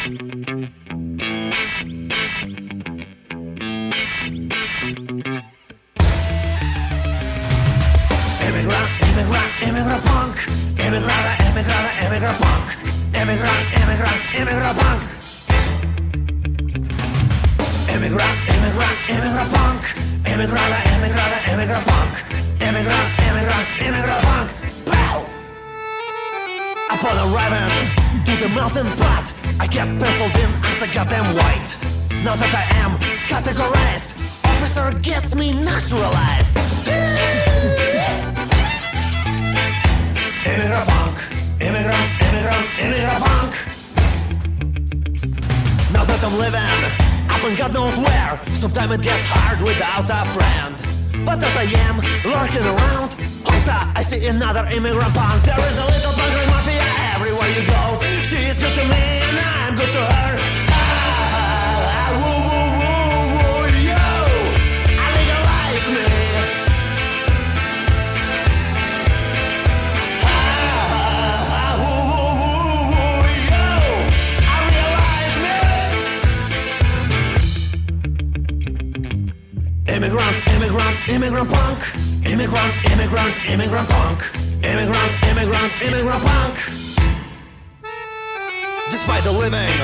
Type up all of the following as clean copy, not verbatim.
Immigrant punk. Immigrant punk. Immigrant punk. Immigrant punk. Immigrant punk. Immigrant punk. Pow! Upon arriving to the mountain path, I get penciled in as a goddamn white. Now that I am categorized, officer gets me naturalized. Immigrant punk, immigrant punk. Now that I'm living up in God knows where, sometimes it gets hard without a friend. But as I am lurking around, I see another immigrant punk. There is a little punk like mafia everywhere you go. She is good to me and I'm good to her. Woo, woo, woo, woo, yo, I legalize me. Immigrant punk. Immigrant punk. Immigrant punk. Despite the living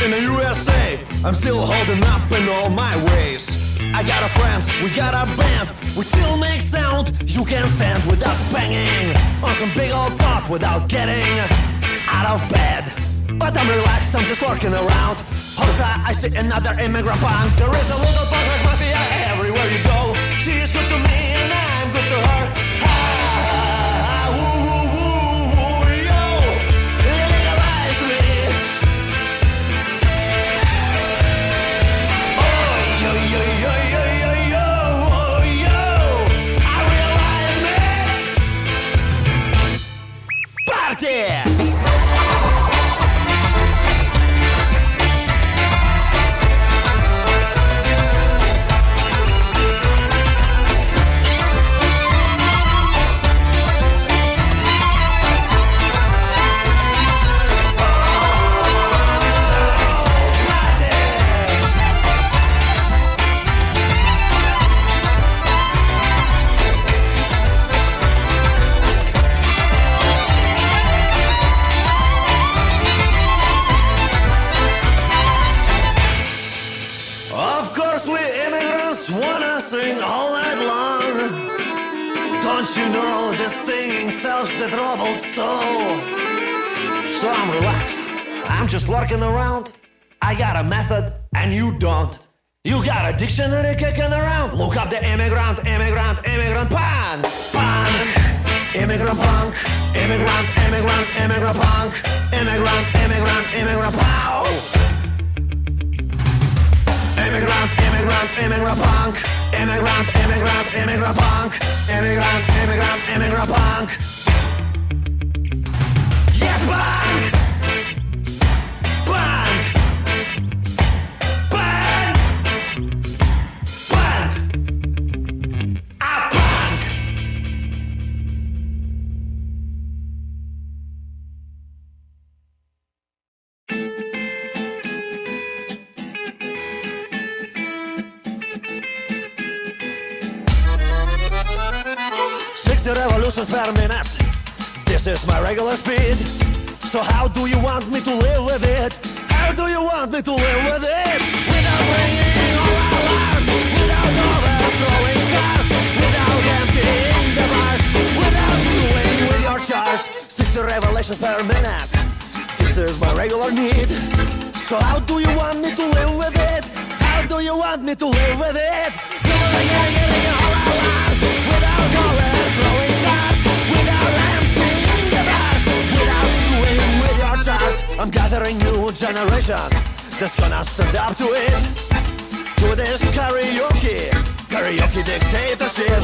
in the USA, I'm still holding up in all my ways. I got a friends, we got a band, we still make sound you can't stand without banging on some big old pot without getting out of bed. But I'm relaxed, I'm just lurking around. I see another immigrant punk. There is a little punk like mafia everywhere you go. She is good to me and I'm good to her. Woo, woo, woo, woo, yo, legalize me. Oh, yo, yo, yo, yo, yo, yo, oh, yo, I realize me. Party! The troubled soul. So I'm relaxed, I'm just lurking around. I got a method and you don't. You got a dictionary kicking around. Look up the immigrant punk. Immigrant punk. Immigrant punk. Immigrant pow. Immigrant punk. Immigrant punk. Immigrant punk. Yes, punk! Punk! Punk! Punk! A punk! Revolutions per minute. This is my regular speed. So how do you want me to live with it? How do you want me to live with it? Without ringing all alarms, without overthrowing cars, without emptying the bars, without screwing with your charts. 60 revelations per minute. This is my regular need. So how do you want me to live with it? How do you want me to live with it? Ringing all alarms, without overthrowing cars, without emptying the bars, without screwing with your charts. I'm gathering new generation that's gonna stand up to it. To this karaoke dictatorship,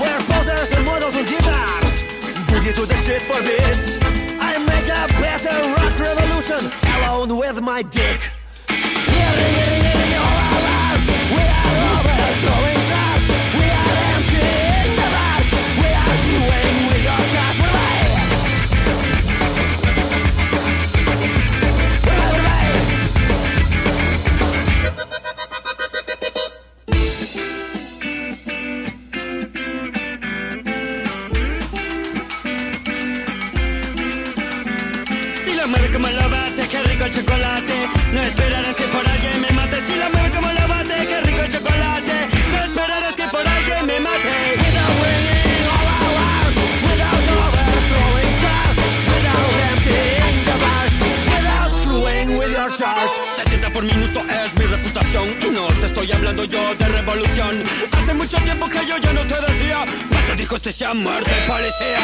where posers and models with guitars boogie to the shit for beats. I make a better rock revolution alone with my dick. We're ringing all alarms, we are overthrowing cars, we are emptying the bars, we are screwing with your charts. We're mueve como lo bate, qué rico el chocolate. No esperarás que por alguien me mate. Si lo mueve como lo bate, qué rico el chocolate. No esperarás que por alguien me mate. Without ringing all alarms, without overthrowing cars, without emptying the bars, without screwing with your jars. 60 por minuto es mi reputación. Y no te estoy hablando yo de revolución. Hace mucho tiempo que yo ya no te decía. Más te dijo este sea muerte, policía.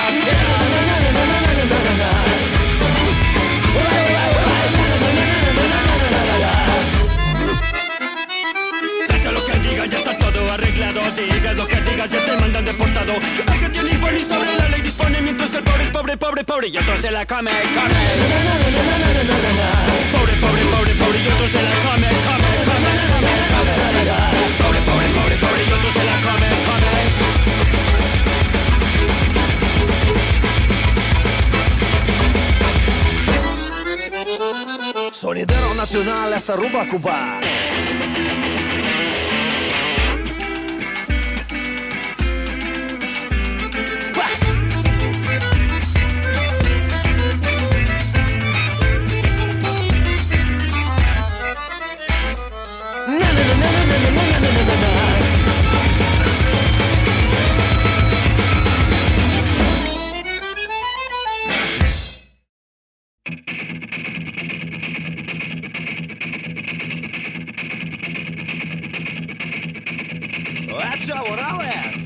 Haz lo que digan, ya está todo arreglado. Digas lo que digas, ya te mandan deportado. El que tiene impone sobre la ley dispone. Mientras que el pobre es pobre, pobre, pobre. Y otro se la come, come. Pobre, pobre, pobre, pobre. Y otro se la come, come, come, come, come. Pobre, pobre, pobre, pobre. Y otro se la come, come. Sonidero nacional hasta Aruba, Cuba.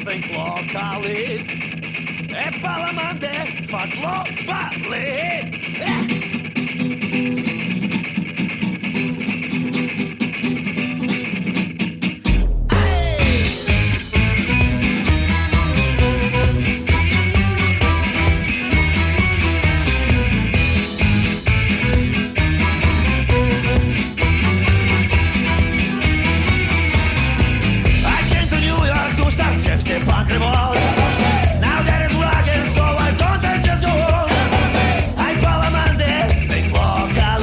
Think locally, e palamante, fa globally. Now that it's rocking, so why don't they just go home? I follow Monday, think locally.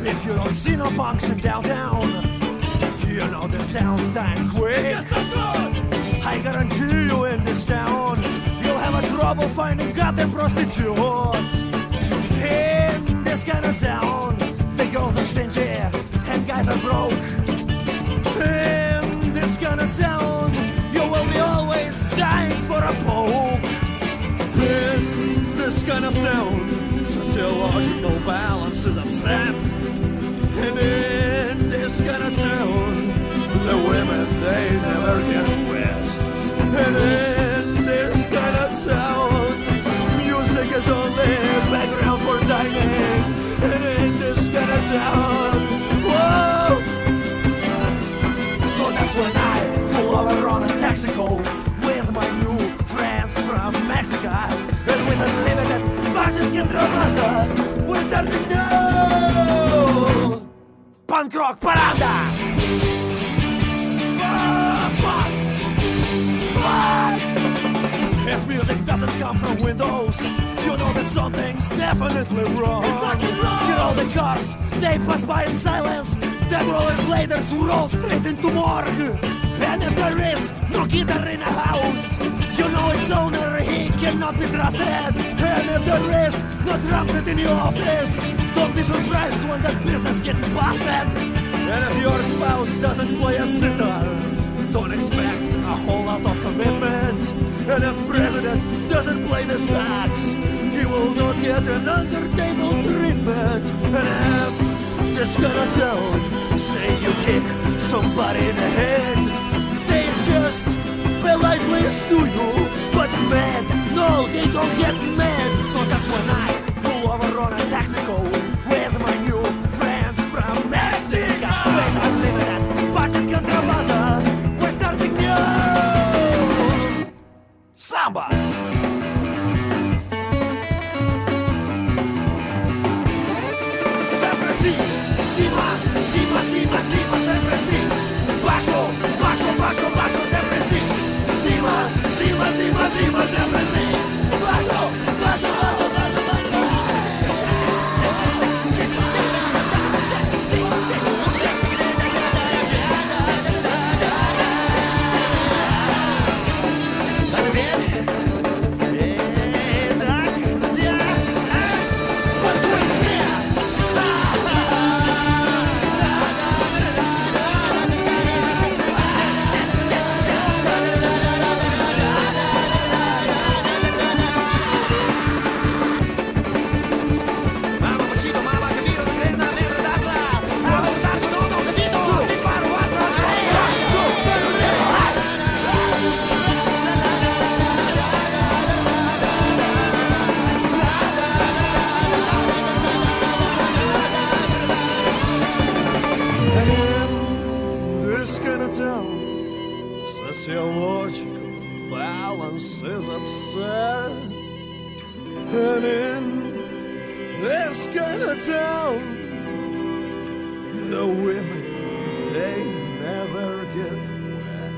If you don't see no punks in downtown, you know this town's dying quick. I guarantee you in this town, you'll have a trouble finding goddamn prostitutes. In this kind of town, the girls are stingy and guys are broke. In this kind of town, you will be always dying for a poke. In this kind of town, sociological balance is upset. And in this kind of town, the women, they never get wet. And in this kind of town, music is only background for dining. And in this kind of town, whoa! So that's when I pull over on a Texaco with my new friends from Mexico. And with unlimited fashion contrabanda, we're starting now! Punk rock paranda! If music doesn't come from windows, you know that something's definitely wrong. Hear all the cars, they pass by in silence. Dead rollerbladers who roll straight into morgue. And if there is no guitar in a house, you know its owner, he cannot be trusted. And if there is no drum set in your office, don't be surprised when that business gets busted. And if your spouse doesn't play a sitar, don't expect a whole lot of commitment. And if president doesn't play the sax, he will not get an under-table treatment. And if this kind of town, say you kick somebody in the head, they just politely sue you. But man, no, they don't get mad. So that's when I pull over on a Texaco with my new friends from Mexico. With unlimited budget contrabanda, we're starting new samba. Sempre assim, cima, sempre assim. Baixo, baixo, baixo, sempre assim. Cima, sempre assim. Baixo, baixo, baixo, baixo, baixo. Sociological balance is upset. And in this kind of town, the women, they never get wet.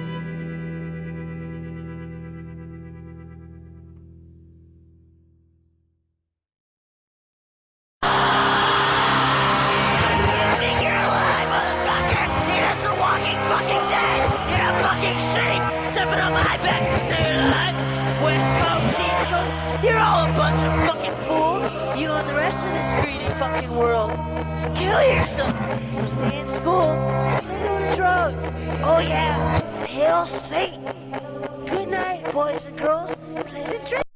You think you're alive, motherfucker? You're just a walking fucking dead! You're a fucking shitty stepping on my back to stay alive! West Coast, East Coast, you're all a bunch of fucking fools! You and the rest of this greedy fucking world! Kill yourself! So stay in school, stay doing drugs! Oh yeah, hail Satan! Good night, boys and girls, pleasant dreams!